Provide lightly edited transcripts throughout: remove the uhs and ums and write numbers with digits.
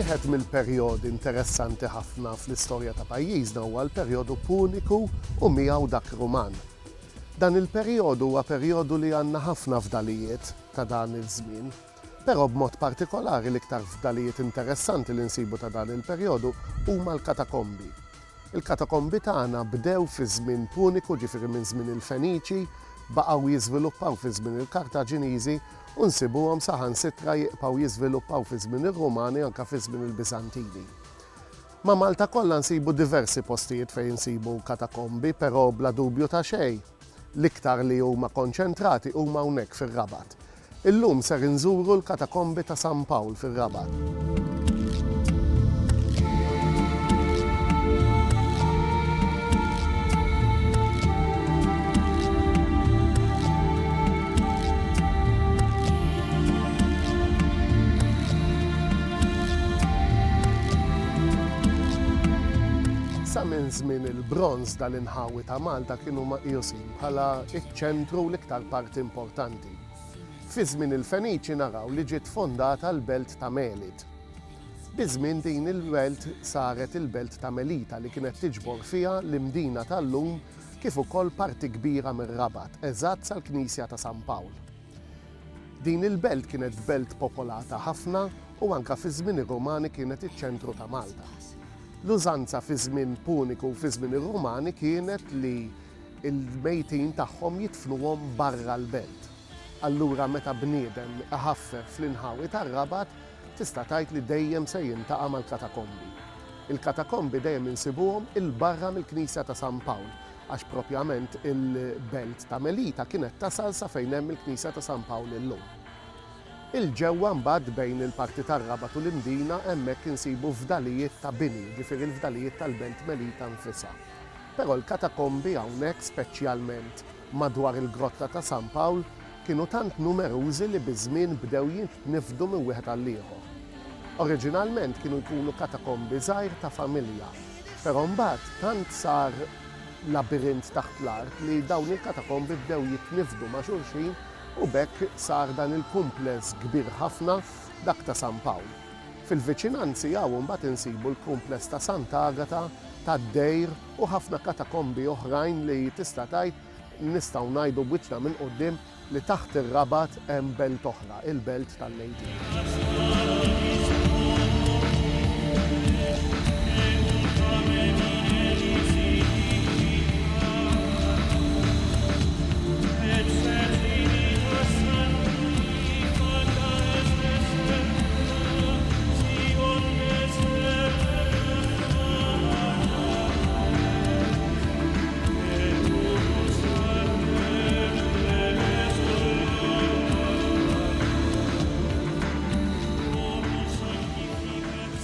Wieħed mill-perjodi interessanti ħafna fl-istorja ta' pajjiżna huwa l-perjodu puniku u miegħu dak Ruman. Dan il-perjodu huwa perjodu li għandna ħafna fdalijiet ta' dan iż-żmien, però b'mod partikolari l-iktar fdalijiet interessanti li nsibu ta' dan il-perjodu huma l-katakombi. Il-katakombi tagħna bdew fi żmien puniku, ġifieri minn żmien il-Feniċi, baqgħu jiżviluppaw fi żmien il-Kartaġiniżi u nsibuhom saħansitra jibqgħu jiżviluppaw fi żmien ir-Rumani anke fi żmien il-Biżantini. Ma' Malta kollha nsibu diversi postijiet fejn nsibu katakombi, però bla dubju ta' xejn. L-iktar li huma konċentrati huma hawnhekk fir-Rabat. Illum ser inżuru l-katakombi ta' San Pawl fir-Rabat. Sa minn żmien il-bronż dal-inħawi ta' Malta kienu maqjusin bħala iċ-ċentru l-iktar parti importanti. Fi żmien il-Feniċi naraw li ġiet fondata l-belt ta' Melit. Biż-żmien din il-belt saret il-belt ta' Melita li kienet tiġbor fiha l-imdina tal-lum kif ukoll parti kbira mir-Rabat, eżatt sal-Knisja ta' San Pawl. Din il-belt kienet belt popolata ħafna u anke fi żmien ir-Rumani kienet iċ-ċentru ta' Malta. L-użanza fi żmien puniku u fi żmien ir-Rumani kienet li l-mejtin tagħhom jidfnuhom barra l-belt. Allura meta bniedem iħaffer fl-inħawi tar-Rabat tista' tgħid li dejjem se jintaqa' mal-katakombi. Il-katakombi dejjem insibuhom il-barra mill-Knisja ta' San Pawl, għax propjament il-belt ta' Melita kienet tasal sa fejn hemm il-Knisja ta' San Pawl illum. Il-ġewwa mbagħad bejn il-parti tar-Rabat u l-imdina hemmhekk insibu fdalijiet ta' bini, ġifieri l-fdalijiet tal-belt Melita nfisha. Però l-katakombi hawnhekk speċjalment madwar il-grotta ta' San Pawl kienu tant numerużi li biż-żmien bdew jitnifdu minn wieħed għal ieħor. Oriġinalment kienu jkunu katakombi żgħir ta' familja, però mbagħad tant sar labirint taħt l-art li dawn il-katakombi bdew jitnifdu ma' xulxin u bekk sar dan il-kumpless kbir ħafna dak ta' San Pawl. Fil-viċinanzi hawn mbagħad insibu l-kumpless ta' Sant'Agata, ta' Dejr u ħafna katakombi oħrajn li tista' tgħid nistgħu ngħidu b'wiċċna minn quddiem li taħt ir-Rabat hemm belt oħra, il-belt tal-Lejtin.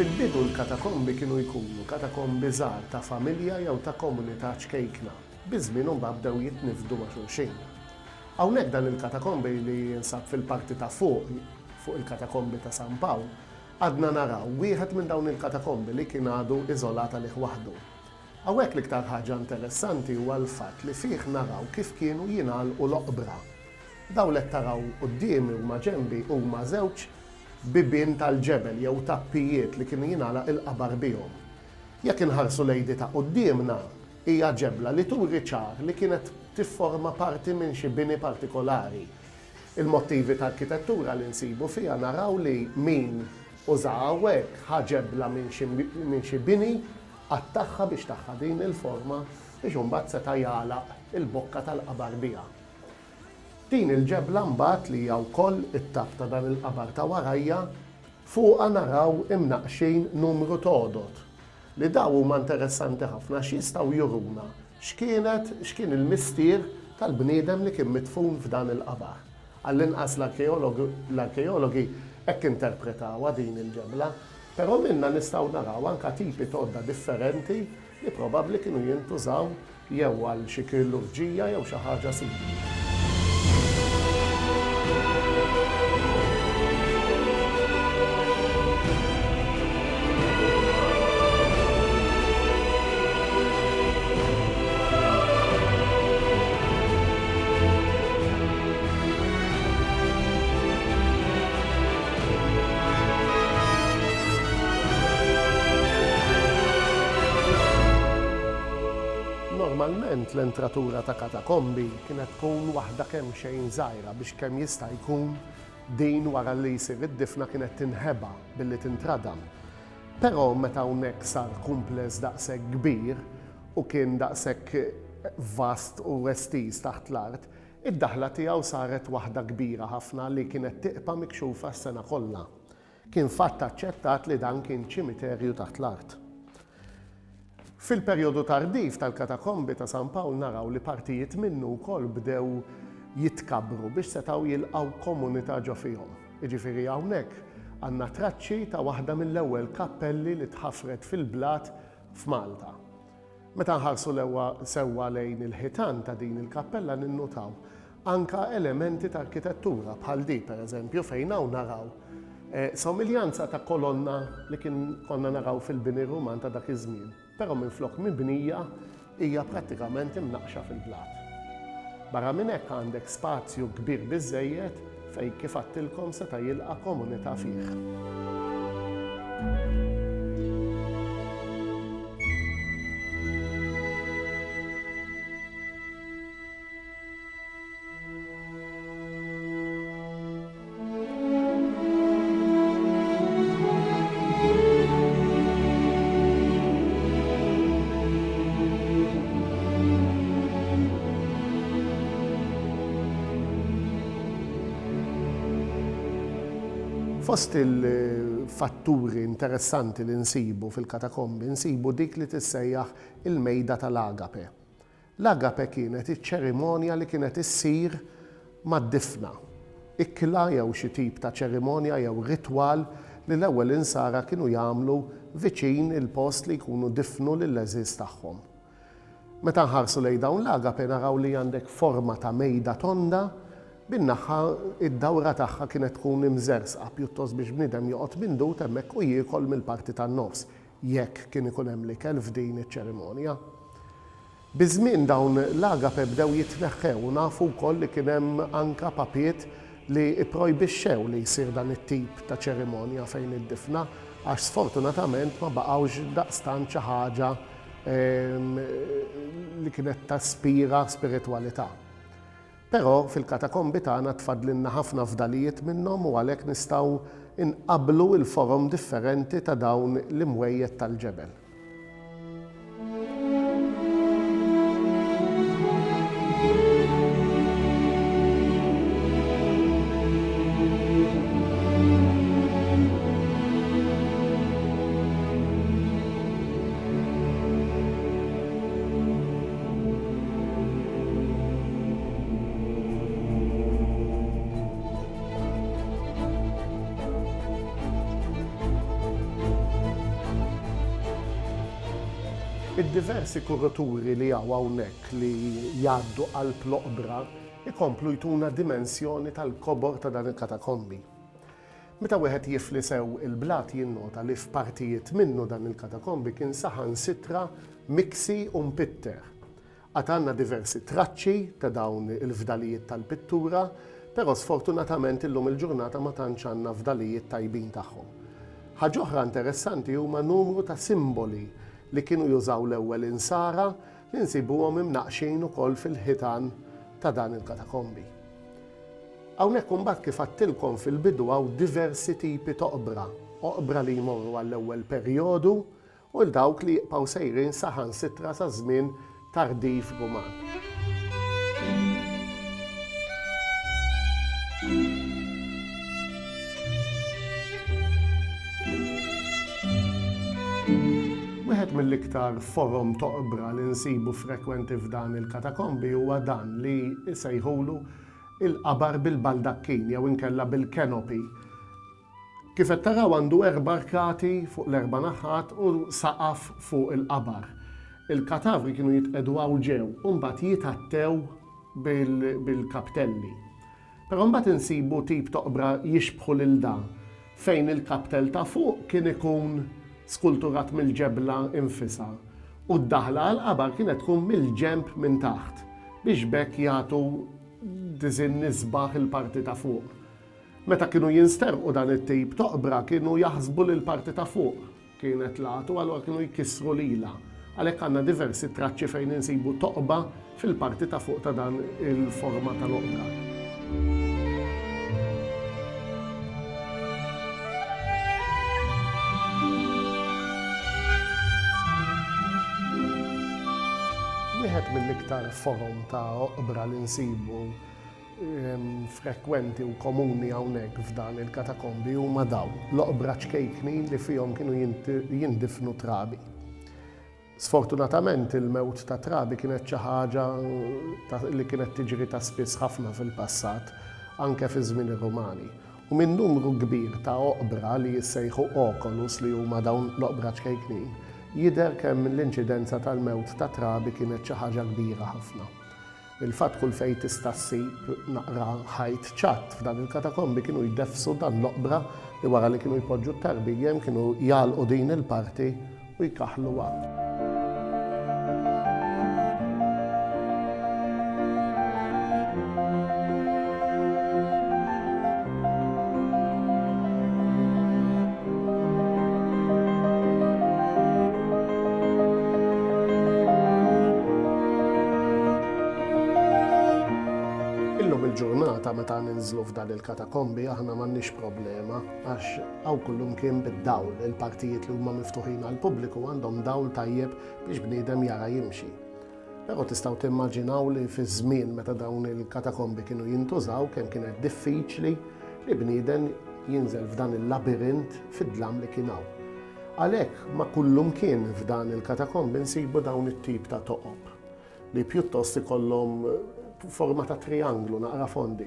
Fil-bidu l-katakombi kienu jkunu katakombi żgħar ta' familja jew ta' komunità ċkejkna, biż-żmien mbagħad bdew jitnifdu ma' xulxin. Hawnhekk dan il-katakombi li jinsab fil-parti ta' fuq il-katakombi ta' San Pawl, għadna naraw wieħed minn dawn il-katakombi li kien għadu iżolata lih waħdu. Hawnhekk l-iktar ħaġa interessanti huwa l-fatt li fih naraw kif kienu jingħalqu l-oqbra. Dawn qed taraw qudiemi huma ġenbi huma żewġ bibien tal-ġebel jew tappijiet li kienu jingħalaq il-qabar bihom. Jekk inħarsu lejdi ta' qudiemna hija ġebla li turi ċar li kienet tifforma parti minn xi bini partikolari. Il-mottivi ta' arkitettura li nsibu fiha naraw li min uża hawnhekk ħaġebla minn xi bini attaħħa biex taħħa din il-forma biex imbagħad seta' jagħlaq il-bokka tal-qabar biha. Din il-ġebla mbagħad li hija wkoll it-tap ta' dan il-qabar ta' warajja fuqha naraw imnaqxin numru ta' għodod li daw huma interessanti ħafna x'jistgħu juruna x'kien il-mistier tal-bniedem li kien midfun f'dan il-qabar. Għall-inqas l-arkeologi hekk interpretawha din il-ġebla, però minna nistgħu naraw anke tipi todda differenti li probabbli kienu jintużaw jew għal xi kirurġija jew xi ħaġa simili. Oriġinarjament l-entratura ta' katakombi kienet tkun waħda kemm xejn żgħira biex kemm jista' jkun din wara li jsir id-difna kienet tinħeba billi tintradam. Però meta hawnhekk sar kumpless daqshekk kbir u kien daqshekk vast u estiż taħt l-art, id-daħla tiegħu saret waħda kbira ħafna li kienet tiqpa mikxufa s-sena kollha. Kien fatt aċċettat li dan kien ċimiterju taħt l-art. Fil-perjodu tardif tal-katakombi ta' San Pawl naraw li partijiet minnu wkoll bdew jitkabru biex setgħu jilqgħu komunità ġo fihom. Jiġifieri hawnhekk għandna traċċi ta' waħda mill-ewwel kappelli li tħaffret fil-blat f'Malta. Meta nħarsu sewwa lejn il-ħitan ta' din il-kappella ninnutaw anke elementi ta' arkitettura bħal di pereżempju fejn hawn naraw somiljanza ta' kolonna li konna naraw fil-bini Ruman ta' dak iż-żmien, però minflok mibnija hija prattikament imnaqxa fil-blat. Barra minn hekk għandek spazju kbir biżżejjed fejn kif għattilkom seta' jilqa' komunità fih. Fost il-fatturi interessanti li nsibu fil-katakombi, nsibu dik li tissejjaħ il-mejda tal-agape. L-agape kienet iċ-ċerimonja li kienet issir mad-difna. Ikla jew xi tip ta' ċerimonja jew ritwal li l-ewwel insara kienu jagħmlu viċin il-post li jkunu difnu lill-leżiż tagħhom. Meta nħarsu lejn dawn l-agape naraw li għandek forma ta' mejda tonda, bin-naħa id-dawra tagħha kienet tkun imżersqa pjuttost biex bniedem joqgħod mindut hemmhekk u jiekol mill-parti tan-nofs jekk kien ikun hemm l-ikel f'din iċ-ċerimonja. Biż-żmien dawn l-agape bdew jitneħħew nafu wkoll li kien hemm anke papiet li pprojbixxew li jsir dan it-tip ta' ċerimonja fejn id-difna għax sfortunatament ma baqgħux daqstant xi ħaġa li kienet taspira spiritwalità. Però fil-katakombi tagħna tfadlilna ħafna fdalijiet minnhom u għalhekk nistgħu inqabblu l-forom differenti ta' dawn l-imwejjed tal-ġebel. Id-diversi kuraturi li għaw hawnhekk li jgħaddu qalb l-oqbra ikomplu jtuna dimensjoni tal-kobor ta' dan il-katakombi. Meta wieħed jifli sew il-blat jinnota li f'partijiet minnu dan il-katakombi kien saħansitra miksi u mpitter. Għad għandna diversi traċċi ta' dawn il-fdalijiet tal-pittura, però sfortunatament illum il-ġurnata ma tantx għandna fdalijiet tajbin tagħhom. Ħaġa oħra interessanti huma numru ta' simboli li kienu jużaw l-ewwel insara li nsibuhom imnaqxin ukoll fil-ħitan ta' dan il-katakombi. Hawnhekk imbagħad kif għattilkom fil-bidu hawn diversi tipi ta' oqbra li jmorru għall-ewwel perjodu u l-dawk li jibqgħu sejrin saħansitra sa' żmien tardif Ruman. Wieħed mill-iktar forom ta' oqbra li nsibu frekwenti f'dan il-katakombi huwa dan li jsejħulu il-qabar bil-baldakkin jew inkella bil-kenopi. Kif qed taraw għandu 4 arkati fuq l-4 naħat u saqaf fuq il-qabar. Il-katavri kienu jitqedwaw ġew u mbagħad jitattew bil-kaptelli. Però mbagħad insibu tip ta' oqbra jixbħu lil dan fejn il-kaptell ta' fuq kien ikun skulturat mill-ġebla infisa u d-daħla għal-qabar kienet tkun mill-ġemp minn taħt biex bekk jagħtu diżin nisbaħ il-parti ta' fuq. Meta kienu jinsterqu dan it-tip ta' oqbra kienu jaħsbu li l-parti ta' fuq kienet lagħtu allura kienu jkissru lilha Għalhekk għandna diversi traċċi fejn insibu toqba fil-parti ta' fuq ta' dan il-forma tal-oqbra. Wieħed mill-iktar forom ta' oqbra li nsibu frekwenti u komuni hawnhekk f'dan il-katakombi huma dawn l-oqbra ċkejkni li fihom kienu jindifnu trabi. Sfortunatament il-mewt ta' trabi kienet xi ħaġa li kienet tiġri ta' spiss ħafna fil-passat, anke fi żmien ir-Rumani. U minn numru kbir ta' oqbra li jissejħu okolus li huma dawn l-oqbra ċkejknin, jidher kemm l-inċidenza tal-mewt ta' trabi kienet xi ħaġa kbira ħafna. Il-fatt kull fejn tista' ssib naqra ħajt ċatt f'dan il-katakombi kienu jdefsu dan l-oqbra li wara li kienu jpoġġu t-tarbijjem kienu jgħalqu din il-parti u jkaħħlu wara. Il-ġurnata meta ninżlu f'dan il-katakombi aħna m'għandniex problema għax hawn kullum kien bid-dawl, il-partijiet li huma miftuħin għall-pubbliku għandhom dawl tajjeb biex bniedem jara jimxi. Però tistgħu timmaġinaw li fi żmien meta dawn il-katakombi kienu jintużaw kemm kienet diffiċli li bniedem jinżel f'dan il-labirint fid-dlam li kien hawn. Għalhekk ma kullum kien f'dan il-katakombi nsibu dawn it-tip ta' toqob li pjuttost ikollhom forma ta' trianglu naqra fondi.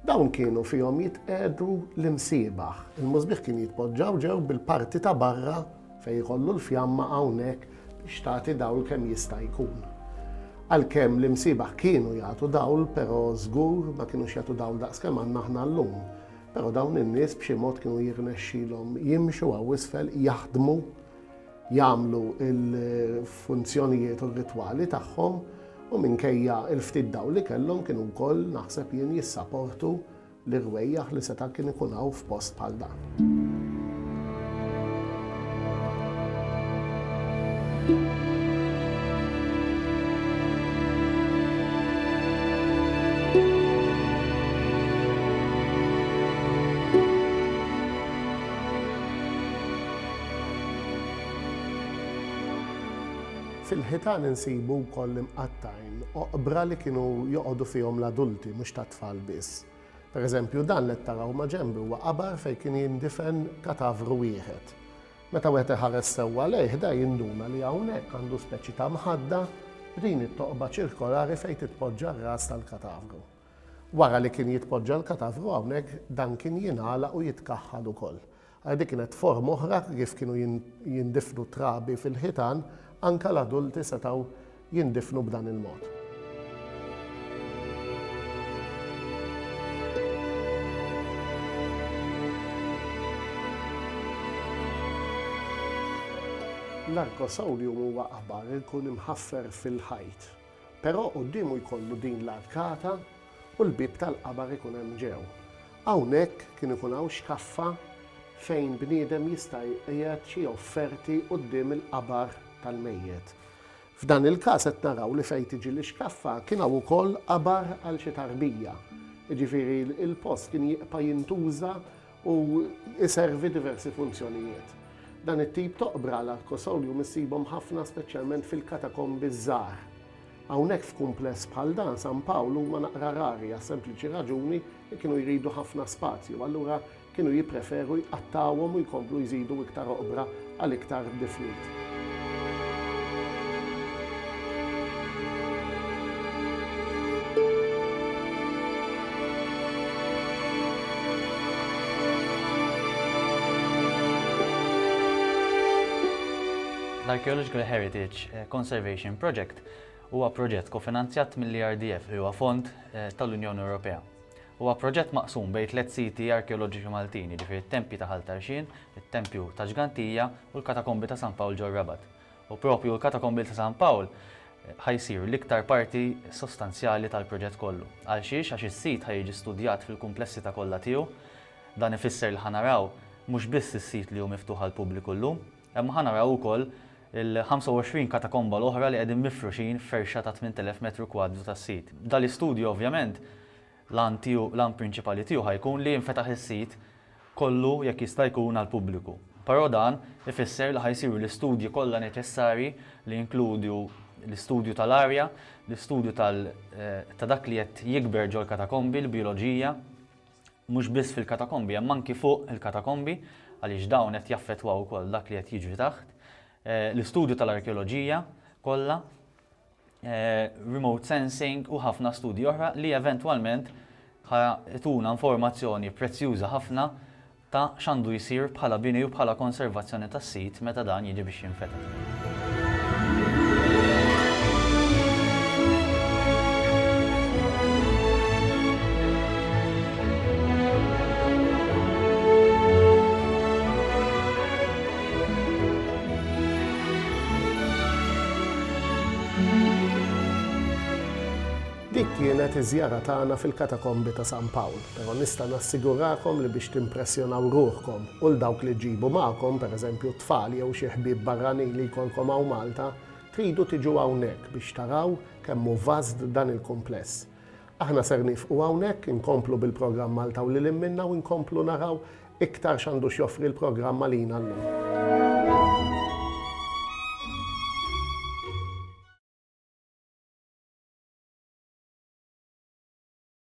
Dawn kienu fihom jitqedu l-imsiebaħ. Il-mużbieħ kien jitpoġġaw ġew bil-parti ta' barra fejn jkollu l-fjamma hawnhekk biex tagħti dawl kemm jista' jkun. Għalkemm l-imsiebaħ kienu jagħtu dawl, però żgur ma kinux jagħtu dawl daqskemm għandna aħna llum. Però dawn in-nies b'xi mod kienu jirnexxilhom jimxu hawn isfel jaħdmu, jagħmlu l-funzjonijiet u r-ritwali tagħhom u minkejja il-ftit dawl li kellhom kienu wkoll naħseb jien jissapportu l-irwejjaħ li seta' kien ikun hawn f'post bħal dan. Fil-ħitan insibu wkoll imqattajn oqbra li kienu joqogħdu fihom l-adulti mhux tat-tfal biss. Pereżempju dan li taraw ma' ġenbi huwa qabar fejn kien jindifen katavru wieħed. Meta wieħed iħares sewwa lejh da jinduna li hawnhekk għandu speċi ta' mħadda b'din it-toqba ċirkolari fejn titpoġġa r-ras tal-katavru. Wara li kien jitpoġġa l-katavru hawnhekk dan kien jingħalaq u jitkaħħal ukoll. Għadi kienet forma oħra kif kienu jindifnu trabi fil-ħitan anke l-adulti setgħu jindifnu b'dan il-mod. L-arkosolium huwa qabar ikun imħaffer fil-ħajt, però qudiemu jkollu din l-arkata u l-bib tal-qabar ikun hemm ġew. Hawnhekk kien ikun hawn xkaffa fejn bniedem jista' jqiegħed xi offerti quddiem il-qabar tal-mejjed. F'dan il-każ qed naraw li fejn tiġi l-xkaffa kien hawn ukoll qabar għal xi tarbija. Jiġifieri il-post kien jibqa' jintuża u jservi diversi funzjonijiet. Dan it-tip toqbra l-arkosolium issibhom ħafna speċjalment fil-katakombi żgħar. Hawnhekk f'kumpless bħal dan San Pawl huma naqra rari għas sempliċi raġuni li kienu jridu ħafna spazju, allura kienu jippreferu jqattawhom u jkomplu jżidu iktar oqbra għal iktar difnit. L-Archaeological Heritage Conservation Project huwa proġett kofinanzjat mill-IRDF li huwa fond tal-Unjoni Ewropea. Huwa proġett maqsum bejn tliet siti arkeoloġiċi Maltin, jiġifieri it-Tempji ta' Ħaltarxien, it-Tempju ta' Ġgantija u l-Katakombi ta' San Pawl ġew Rabat. U proprju l-Katakombi ta' San Pawl ħajsir l-iktar parti sostanzjali tal-proġett kollu. Għal xiex għax is-sit ħajjiġi studjat fil-kumplessità kollha tiegħu, dan ifisser li ħanaraw mhux biss is-sit li hu miftuħ għall-pubbliku llum, imma ħanaraw ukoll il-25 katakomba l-oħra li qegħdin mifruxin ferxa ta' 8000 metru kwadru tas-sit. Dal-istudju ovvjament l-an prinċipali tiegħu ħajkun li jinfetaħ is-sit kollu jekk jista' jkun għall-pubbliku. Però dan ifisser li ħajsiru l-istudji kollha neċessarji li jinkludju l-istudju tal-arja, l-istudju ta' dak li qed jikber ġol katakombi, l-bioloġija, mhux biss fil-katakombi, hemm anki fuq il-katakombi għaliex dawn qed jaffettwaw ukoll dak li qed jiġri taħt, l-istudju tal-arkeoloġija kollha, remote sensing u ħafna studji oħra li eventwalment ħajtuna informazzjoni prezzjuża ħafna ta' x'għandu jsir bħala bini u bħala konservazzjoni tas-sit meta dan jiġi biex jinfetaħ. Dik kienet iż-żjara tagħna fil-katakombi ta' San Pawl, però nista' nassigurakom li biex timpressjonaw ruħkom u l dawk li ġibu magħkom, pereżempju tfal jew xi ħbieb barranin li jkollkom hawn Malta, tridu tiġu hawnhekk biex taraw kemm hu vażt dan il-kumpless. Aħna ser nifqu hawnhekk, inkomplu bil-programm Malta u lil minna u nkomplu naraw iktar x'għandu x'joffri l-programm għalina llum.